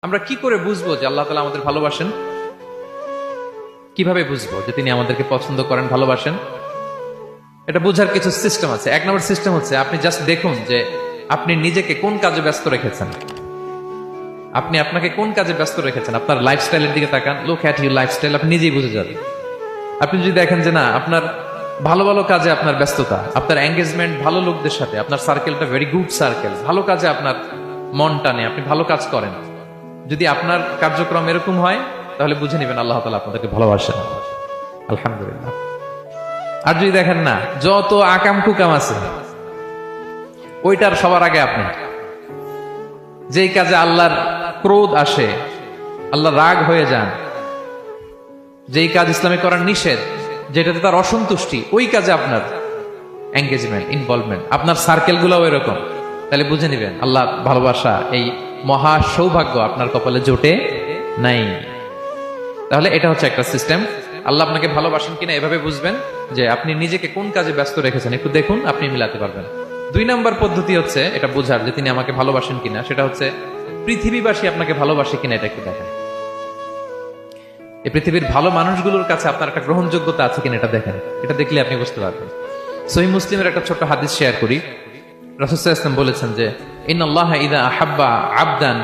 আমরা কি করে বুঝবো যে আল্লাহ তাআলা আমাদের ভালোবাসেন? কিভাবে বুঝবো যে তিনি আমাদেরকে পছন্দ করেন, ভালোবাসেন? এটা বোঝার কিছু সিস্টেম আছে। এক নম্বর সিস্টেম হচ্ছে আপনি জাস্ট দেখুন যে আপনি নিজেকে কোন কাজে ব্যস্ত রেখেছেন। আপনি আপনাকে কোন কাজে ব্যস্ত রেখেছেন, আপনার লাইফস্টাইলের দিকে তাকান। লুক অ্যাট ইউর লাইফস্টাইল, আপনি নিজেই বুঝে যাবেন। আপনি যদি দেখেন যে না, আপনার ভালো ভালো কাজে আপনার ব্যস্ততা, আপনার এঙ্গেজমেন্ট ভালো লোকদের সাথে, আপনার সার্কেলটা ভেরি গুড সার্কেল, ভালো কাজে আপনার মন টানে, আপনি ভালো কাজ করেন, যদি আপনার কার্যক্রম এরকম হয়, তাহলে বুঝে নেবেন আল্লাহ তাআলা আপনাদেরকে ভালোবাসেন। আলহামদুলিল্লাহ। আর যদি দেখেন না, যত আকাম কুকাম আছে ওইটার সবার আগে আপনি, যেই কাজে আল্লাহর ক্রোধ আসে, আল্লাহ রাগ হয়ে যান, যেই কাজ ইসলামে করার নিষেধ, যেটাতে তার অসন্তুষ্টি, ওই কাজে আপনার এঙ্গেজমেন্ট, ইনভলভমেন্ট, আপনার সার্কেল গুলাও এরকম, তাহলে বুঝে নিবেন আল্লাহ ভালোবাসা, এই মহা সৌভাগ্য আপনার কপালে জোটে নাই। তাহলে এটা হচ্ছে একটা সিস্টেম। আল্লাহ আপনাকে ভালোবাসেন কিনা এভাবে বুঝবেন যে আপনি নিজেকে কোন কাজে ব্যস্ত রেখেছেন, একটু দেখুন, আপনি মিলাতে পারবেন। 2 নাম্বার পদ্ধতি হচ্ছে এটা বোঝার যে তিনি আমাকে ভালোবাসেন কিনা, সেটা হচ্ছে পৃথিবীবাসী আপনাকে ভালোবাসে কিনা এটা একটু দেখেন। এই পৃথিবীর ভালো মানুষগুলোর কাছে আপনার একটা গ্রহণযোগ্যতা আছে কিনা এটা দেখেন। এটা দেখলে আপনি বুঝতে পারবেন। সহিহ মুসলিমের একটা ছোট্ট হাদিস শেয়ার করি। রাসূল সাল্লাল্লাহু আলাইহি ওয়াসাল্লাম বলেছেন যে ইন্নাল্লাহা ইযা আহাব্বা আবদান